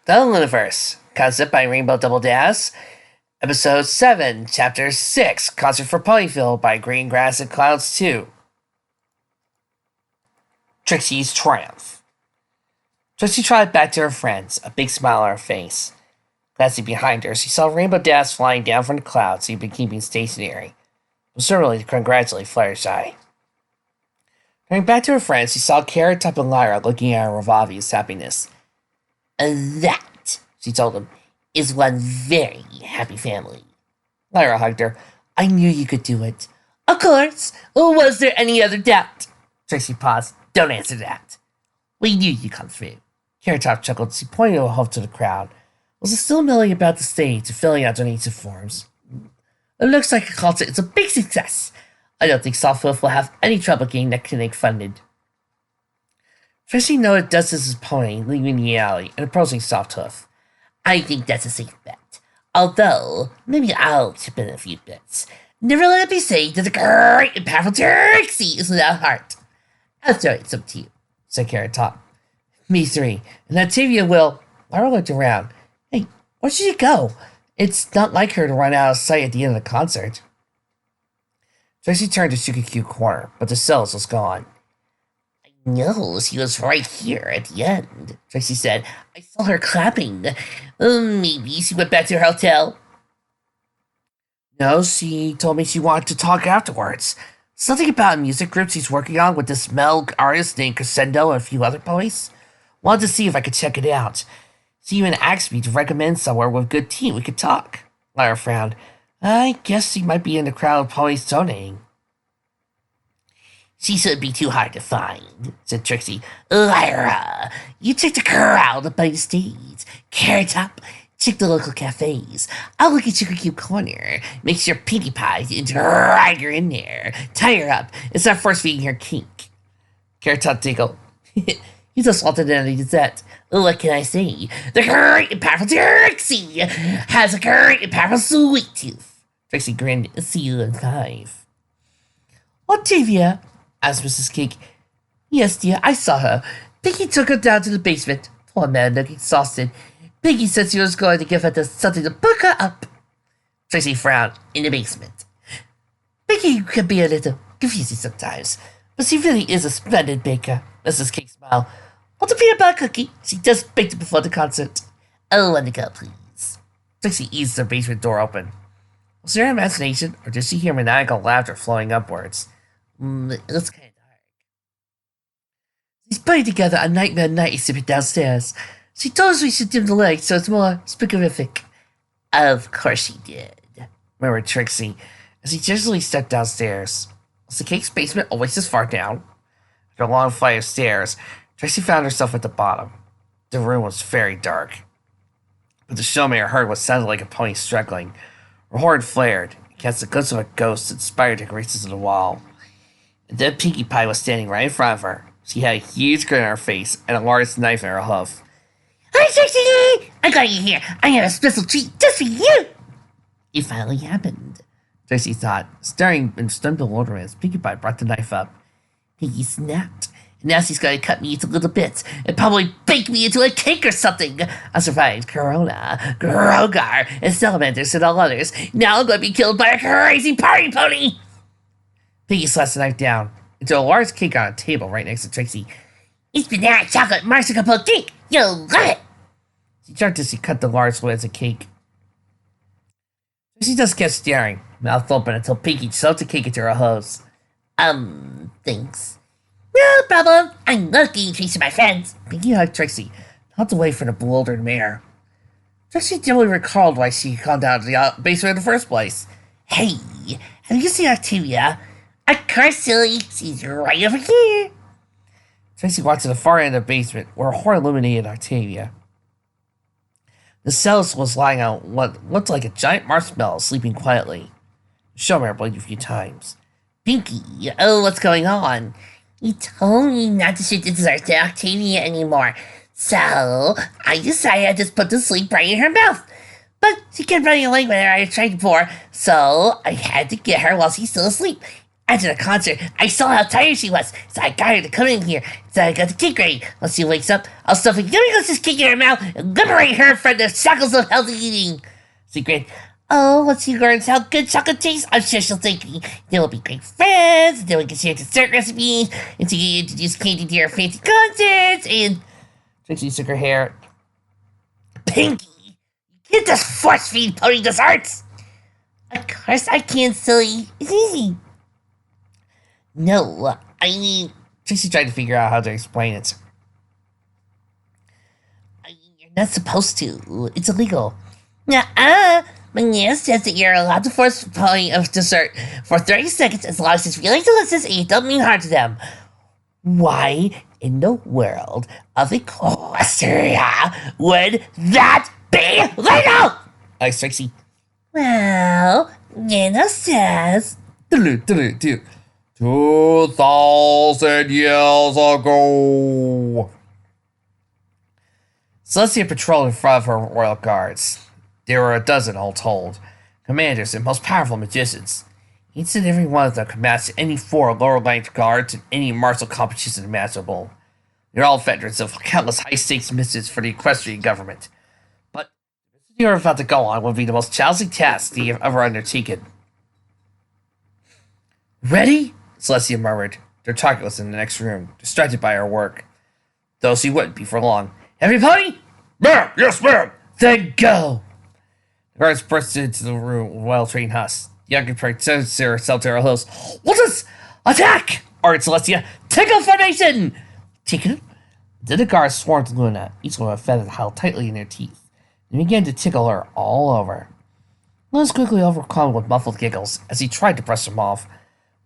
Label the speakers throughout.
Speaker 1: The Lunaverse, concept by Rainbow Double Dash, Episode 7, Chapter 6, Concert for Ponyville by Green Grass and Clouds 2. Trixie's Triumph. Trixie trotted back to her friends, a big smile on her face. Glancing behind her, she saw Rainbow Dash flying down from the clouds he'd been keeping stationary. It was certainly to congratulate Fluttershy. Turning back to her friends, she saw Carrot Top and Lyra looking at her with obvious happiness. That, she told them, is one very happy family. Lyra hugged her. I knew you could do it. Of course. Was there any other doubt? Trixie paused. Don't answer that. We knew you'd come through. Carrot Top chuckled as he pointed a hoof to the crowd. Was still milling about the stage and filling out donation forms. It looks like a concert is a big success. I don't think Soft-Hoof will have any trouble getting that clinic funded. Trixie noted Dustin's pony leaving the alley and approaching Soft-Hoof. I think that's a safe bet. Although, maybe I'll chip in a few bits. Never let it be said that the great and powerful Trixie is without heart. I'll throw it some to you, said Carrot Top. Me three. And Octavia will. Lyra looked around. Hey, where should you go? It's not like her to run out of sight at the end of the concert. Trixie turned to Shukikyu Corner, but the cells was gone. No, she was right here at the end, Trixie said. I saw her clapping. Maybe she went back to her hotel. No, she told me she wanted to talk afterwards. Something about a music group she's working on with this male artist named Crescendo and a few other boys. Wanted to see if I could check it out. She even asked me to recommend somewhere with a good tea we could talk. Lyra frowned. I guess she might be in the crowd of ponies donating. She shouldn't be too hard to find, said Trixie. Lyra, you check the crowd by the stage. Carrot Top, check the local cafes. I'll look at Shukikyu Corner. Make sure Pinkie Pie and drag her in there. Tie her up and start force feeding her kink. Carrot Top tinkled. He's assaulted in the Gazette. What can I say? The great and powerful Trixie has a great and powerful sweet tooth. Trixie grinned. See you in 5. Octavia, asked Mrs. Cake. Yes, dear, I saw her. Pinkie took her down to the basement. Poor man looked exhausted. Pinkie said she was going to give her something to perk her up. Trixie frowned. In the basement. Pinkie can be a little confusing sometimes, but she really is a splendid baker. Mrs. Cake smiled. Want a peanut butter cookie? She just baked it before the concert. Oh, let me go, please. Trixie eased the basement door open. Was there imagination, or did she hear maniacal laughter flowing upwards? It looks kind of dark. She's putting together a nightmare night exhibit downstairs. She told us we should dim the lights so it's more spookerific. Of course she did, murmured Trixie, as he gingerly stepped downstairs. Was the cake's basement always this far down? After a long flight of stairs, Trixie found herself at the bottom. The room was very dark, but the showmare heard what sounded like a pony struggling. Her horn flared, and cast a glimpse of a ghost that spider decorations on the wall. And then Pinkie Pie was standing right in front of her. She had a huge grin on her face and a large knife in her hoof. Hi, Trixie! I got you here. I have a special treat just for you! It finally happened, Trixie thought, staring in stunned bewilderment as Pinkie Pie brought the knife up. Pinkie snapped. And now she's going to cut me into little bits and probably bake me into a cake or something. I survived Corona, Grogar, and Salamanders and all others. Now I'm going to be killed by a crazy party pony. Pinkie slashed the knife down into a large cake on a table right next to Trixie. It's banana chocolate marsupial cake. You'll love it. She turned as she cut the large slivers of cake. Trixie just kept staring, mouth open until Pinkie shoved the cake into her hose. Thanks. No problem. I love getting treats to my friends. Pinkie hugged Trixie, knocked away from the bewildered mare. Trixie dimly recalled why she had gone down to the basement in the first place. Hey, have you seen Octavia? Of course, silly. She's right over here. Trixie walked to the far end of the basement, where a horn illuminated Octavia. The cellist was lying on what looked like a giant marshmallow, sleeping quietly. The showmare blinked a few times. Pinkie, what's going on? You told me not to shoot dessert to Octavia anymore, so I decided I'd just put the sleep right in her mouth. But she kept running away whenever I tried before, so I had to get her while she's still asleep. After the concert, I saw how tired she was, so I got her to come in here. So I got the cake ready. Once she wakes up, I'll stuff a yummy cake in her mouth and liberate her from the shackles of healthy eating. She grinned. Oh, once she learns how good chocolate tastes, I'm sure she'll thank me. Then we'll be great friends, and then we can share dessert recipes, and to introduce Candy to our fancy concerts, and... Trixie shook her hair. Pinky, you can't just force-feed Pony desserts! Of course I can, silly. It's easy. No, I mean... Trixie tried to figure out how to explain it. I mean, you're not supposed to. It's illegal. Nuh-uh. My nail says that you're allowed to force Pony of dessert for 30 seconds as long as it's really delicious and you don't mean harm to them. Why in the world of Equestria would that be legal? Asked Trixie. Well, Nana says...
Speaker 2: 2,000 years ago.
Speaker 1: Celestia patrolled in front of her royal guards. There were a dozen all told, commanders and most powerful magicians. Each and every one of them could match any 4 lower-ranked guards in any martial competition imaginable. They're all veterans of countless high-stakes missions for the equestrian government. But the mission you're about to go on will be the most challenging task that you've ever undertaken. Ready? Celestia murmured. Their target was in the next room, distracted by her work. Though she wouldn't be for long. Everybody?
Speaker 2: Ma'am! Yes, ma'am!
Speaker 1: Then go! The guards burst into the room with well-trained husks. The young presented herself to her host. What's this? Attack! Ordered Celestia. Tickle formation! Tickle? Then the guards swarmed Luna, each one with a feather held tightly in their teeth, and began to tickle her all over. Luna was quickly overcome with muffled giggles as he tried to brush them off.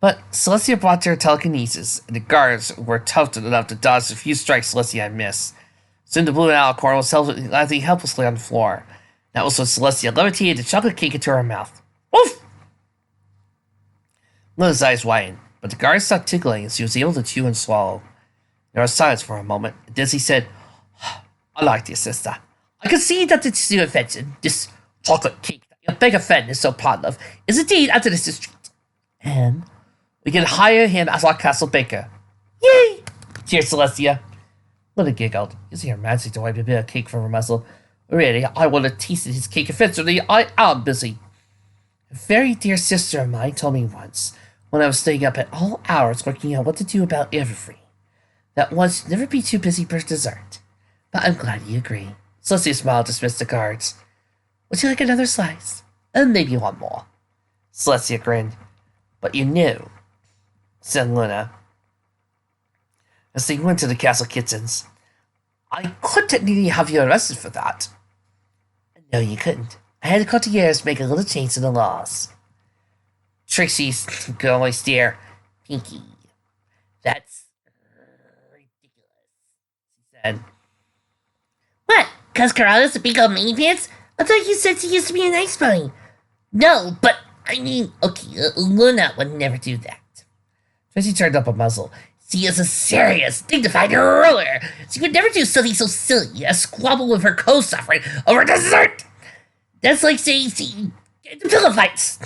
Speaker 1: But Celestia brought to her telekinesis, and the guards were tough enough to dodge the few strikes Celestia had missed. Soon the blue alicorn was landing helplessly on the floor. That was when Celestia levitated the chocolate cake into her mouth. Woof! Luna's eyes widened, but the guard stopped tickling and she was able to chew and swallow. There was silence for a moment, and Dizzy said, I like this, sister. I can see that it's your invention, this chocolate cake that your big friend is so proud of, is indeed under this district. And we can hire him as our castle baker. Yay! Cheers, Celestia. Luna giggled, using her magic to wipe a bit of cake from her muzzle. Really, I want to taste his cake eventually. I am busy. A very dear sister of mine told me once, when I was staying up at all hours working out what to do about everything, that one should never be too busy for dessert. But I'm glad you agree. Celestia smiled, dismissed the guards. Would you like another slice? And maybe one more. Celestia grinned. But you knew, said Luna, as they went to the castle kitchens. I could technically have you arrested for that. No, you couldn't. I had the courtiers make a little change in the laws. Trixie could only stare. Pinky, that's ridiculous, she said. What? Cause Corrales a big old mini pants? I thought you said she used to be a nice pony. No, but I mean, okay, Luna would never do that. Trixie turned up a muzzle. She is a serious, dignified ruler. She would never do something so silly as squabble with her co-sovereign over dessert. That's like saying she the pillow fights.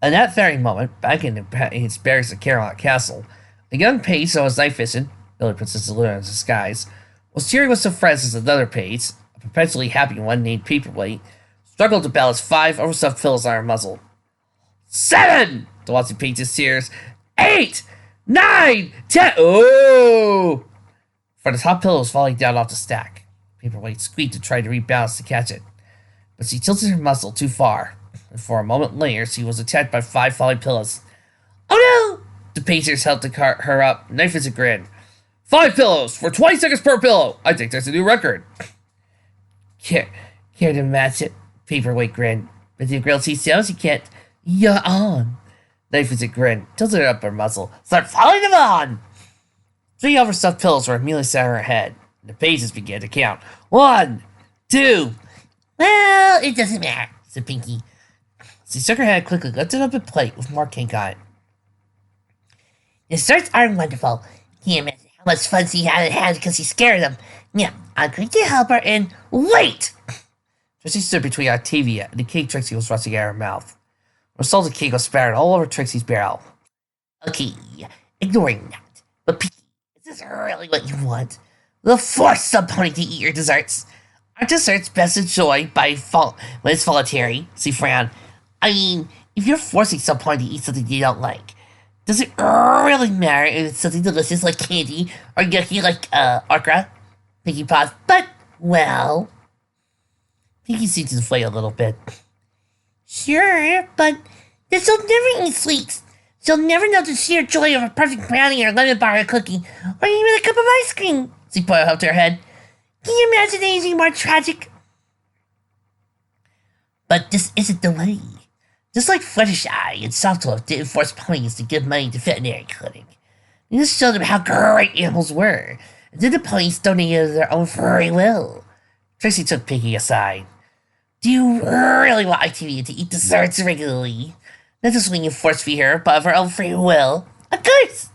Speaker 1: At that very moment, back in his barracks at Caroline Castle, a young page who was night fishing, Billy Princess Luna in disguise, was cheering with some friends as another page, a perpetually happy one named Paperweight, struggled to balance 5 overstuffed pillows on her muzzle. 7! The watching page's tears. 8! 9! 10! Oh! For the top pillow was falling down off the stack. Paperweight squeaked and tried to rebalance to catch it, but she tilted her muzzle too far, and for a moment later she was attacked by 5 falling pillows. Oh no! The pagers helped to cart her up, knife as a grin. 5 pillows for 20 seconds per pillow! I think that's a new record. Care to match it? Paperweight grinned. But the grilled teeth sounds you can't. You're on. Knife as a grin, tilted her up her muzzle. Start following them on! 3 overstuffed pillows were immediately set on her head. The pages began to count. 1, 2. Well, it doesn't matter, said Pinky. She shook her head quickly, lifted up a plate with more cake on it. The desserts are wonderful. Can't imagine how much fun she had because she scared them. Yeah, I'm going to help her and wait! Trixie stood between Octavia and the cake Trixie was rushing out of her mouth. Her salted cake was spattered all over Trixie's barrel. Okay, ignoring that. But Pinky, is this really what you want? We'll force some pony to eat your desserts. Are desserts best enjoyed when it's voluntary? See, Fran. I mean, if you're forcing some pony to eat something they don't like, does it really matter if it's something delicious like candy or yucky like okra? Pinky paused. But, well, Pinky seemed to inflate a little bit. Sure, but then she'll never eat sweets. She'll never know the sheer joy of a perfect brownie or lemon bar or cookie, or even a cup of ice cream. She put up her head. Can you imagine anything more tragic? But this isn't the way. Just like Fluttershy and Softwolf didn't force ponies to give money to veterinary clinic. They just showed them how great animals were, and then the ponies donated their own free will. Trixie took Pinky aside. Do you really want Octavia to eat desserts regularly? Not just when you force feed her, but of her own free will. Of course!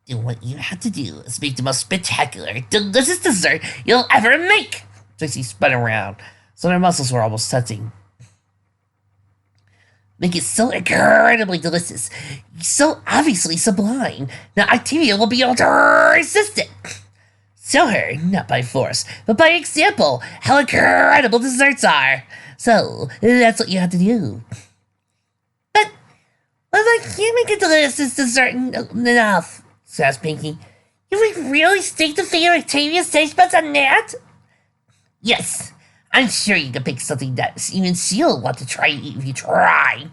Speaker 1: Then what you have to do is make the most spectacular, delicious dessert you'll ever make! Trixie spun around, so their muscles were almost touching. Make it so incredibly delicious, so obviously sublime, that Octavia will be able to resist it. Show her, not by force, but by example, how incredible desserts are. So, that's what you have to do. But, well, I can't make a delicious dessert enough, says Pinky. You would really stake the fate of Octavia's taste buds on that? Yes, I'm sure you can pick something that even she'll want to try if you try.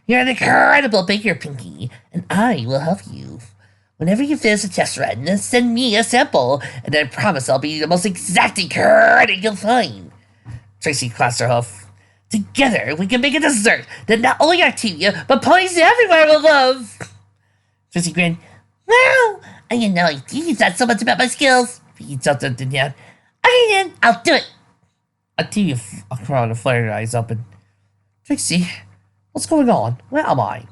Speaker 1: You're an incredible baker, Pinky, and I will help you. Whenever you finish a test run, send me a sample, and I promise I'll be the most exacting critic you'll find. Trixie crossed her hoof. Together, we can make a dessert that not only Octavia, but ponies everywhere will love. Trixie grinned. Wow, I didn't know Octavia thought so much about my skills. Pinky jumped up and down. Okay then, I'll do it. Octavia frowned and flared her eyes open. Trixie, what's going on? Where am I?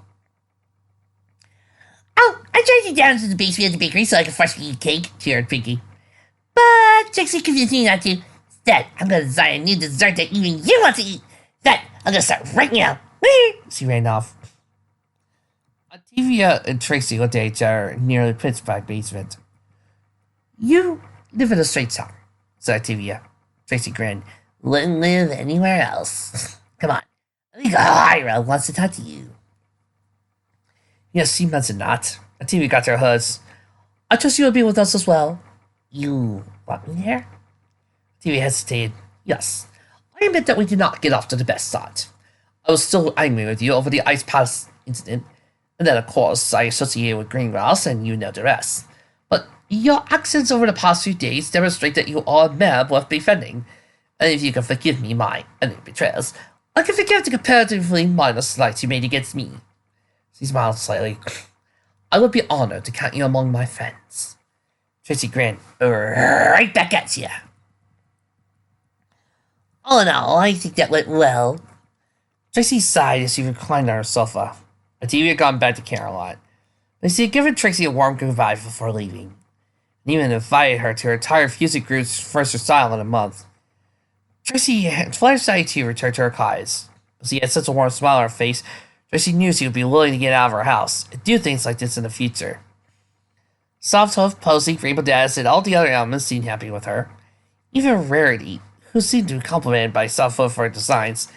Speaker 1: Oh, I dragged you down to the basement of the bakery so I could freshly eat cake, cheered Pinky. But Trixie convinced me not to. Instead, I'm gonna design a new dessert that even you want to eat. That I'm gonna start right now. She ran off. Octavia and Trixie looked at each other near the pitch black basement. You live in a straight town, said Octavia. Trixie grinned. Wouldn't live anywhere else. Come on. I think Ira wants to talk to you. Yes, she meant it not. Octavia got their hoods. I trust you will be with us as well. You want me there? Octavia hesitated. Yes. I admit that we did not get off to the best start. I was still angry with you over the Ice Palace incident, and then of course I associated with Greengrass, and you know the rest. But your actions over the past few days demonstrate that you are a man worth befriending. And if you can forgive me my betrayals, I can forgive the comparatively minor slights you made against me. She smiled slightly. I would be honored to count you among my friends. Trixie grinned. Right back at you. All in all, I think that went well. Trixie sighed as she reclined on her sofa. Octavia had gone back to Caroline, but she had given Trixie a warm goodbye before leaving, and even invited her to her entire music group's first recital in a month. Trixie had Fluttershy too returned to her cottage, but she had such a warm smile on her face. Trixie knew she would be willing to get out of her house and do things like this in the future. Softwolf, Posy, Rainbow Dash, and all the other elements seemed happy with her. Even Rarity, who seemed to be complimented by Softwolf for her designs,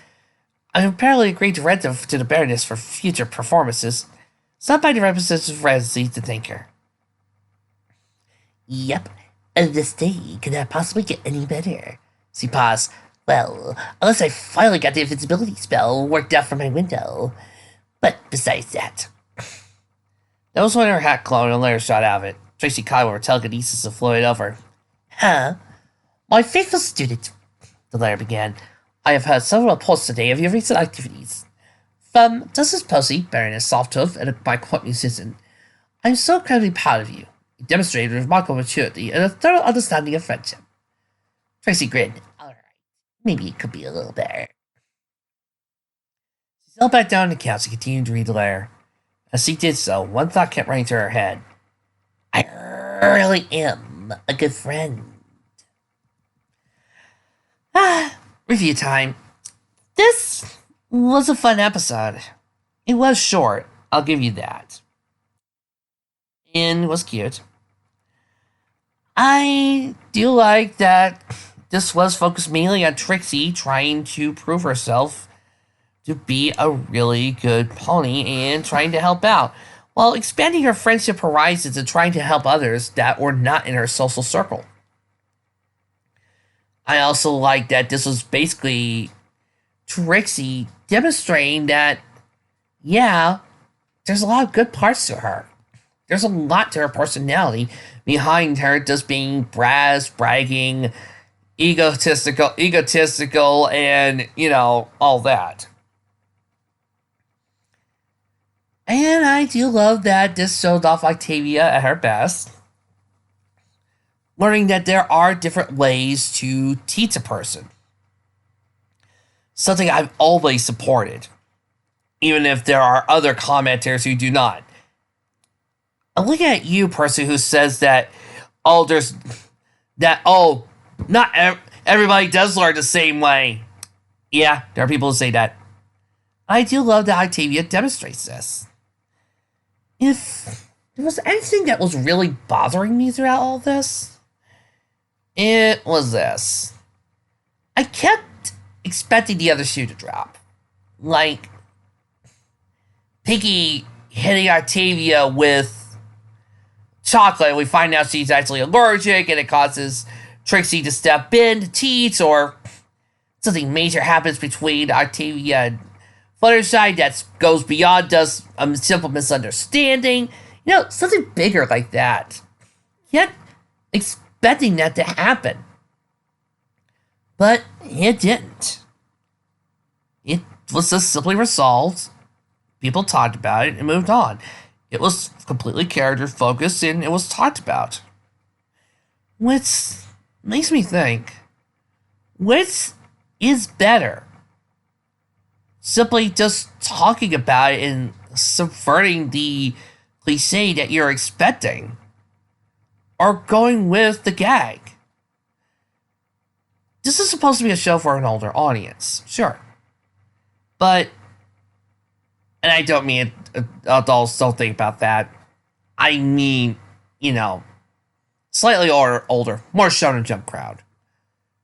Speaker 1: and apparently agreed to rent them to the Baroness for future performances, stopped by the representative of residency to thank her. Yep, and this day could not possibly get any better. She paused. Well, unless I finally got the invisibility spell worked out from my window. But besides that... That was when her hat glowed and a letter shot out of it. Trixie caught with her telekinesis and floated over. Huh? My faithful student, the letter began. I have heard several reports today of your recent activities. From Justice Posey, Baroness Softwolf, and my court musician. I am so incredibly proud of you. You demonstrated remarkable maturity and a thorough understanding of friendship. Trixie grinned. Alright, maybe it could be a little better. She settled back down on the couch and continued to read the letter. As she did so, one thought kept running through her head. I really am a good friend. Review time. This was a fun episode. It was short, I'll give you that. And it was cute. I do like that this was focused mainly on Trixie trying to prove herself to be a really good pony and trying to help out, while expanding her friendship horizons and trying to help others that were not in her social circle. I also like that this was basically Trixie demonstrating that, yeah, there's a lot of good parts to her. There's a lot to her personality behind her just being brass, bragging, egotistical, and, all that. And I do love that this showed off Octavia at her best, learning that there are different ways to teach a person. Something I've always supported, even if there are other commenters who do not. I'm looking at you, person who says that, not everybody does learn the same way. Yeah, there are people who say that. I do love that Octavia demonstrates this. If there was anything that was really bothering me throughout all this, it was this. I kept expecting the other shoe to drop. Like, Pinky hitting Octavia with chocolate, we find out she's actually allergic, and it causes Trixie to step in to teach, or something major happens between Octavia and Fluttershy that goes beyond just a simple misunderstanding. Something bigger like that. Yet, expecting that to happen. But it didn't. It was just simply resolved. People talked about it and moved on. It was completely character focused and it was talked about. Which makes me think, which is better? Simply just talking about it and subverting the cliche that you're expecting, or going with the gag? This is supposed to be a show for an older audience, sure. But, and I don't mean adults don't think about that. I mean, slightly older, more Shonen Jump crowd.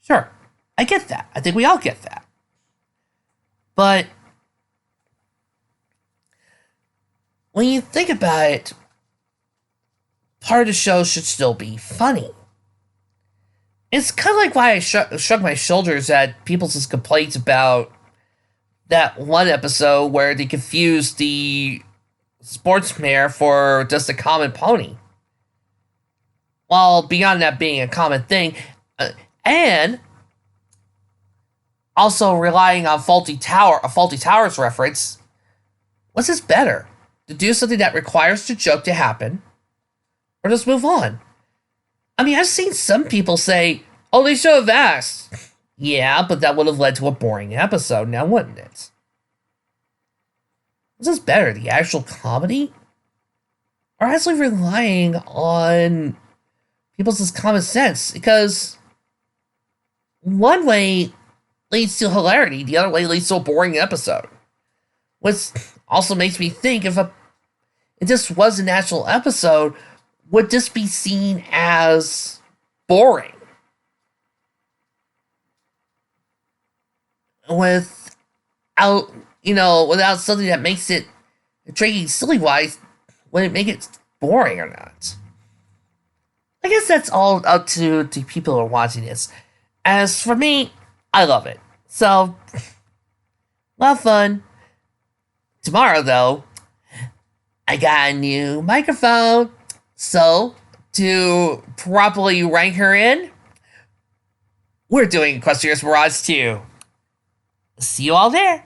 Speaker 1: Sure, I get that. I think we all get that. But when you think about it, part of the show should still be funny. It's kind of like why I shrugged my shoulders at people's complaints about that one episode where they confused the sports mare for just a common pony. While beyond that being a common thing, and also relying on a Faulty Towers reference, what's this better? To do something that requires the joke to happen, or just move on? I mean, I've seen some people say, oh, they should have asked. Yeah, but that would have led to a boring episode now, wouldn't it? What's this better, the actual comedy? Or actually relying on people's common sense? Because one way leads to hilarity, the other way leads to a boring episode. Which also makes me think, if this was an actual episode, would this be seen as boring? Without something that makes it intriguing silly-wise, would it make it boring or not? I guess that's all up to people who are watching this. As for me, I love it. So, a lot of fun. Tomorrow, though, I got a new microphone. So, to properly rank her in, we're doing Equestria's Mirage 2. See you all there.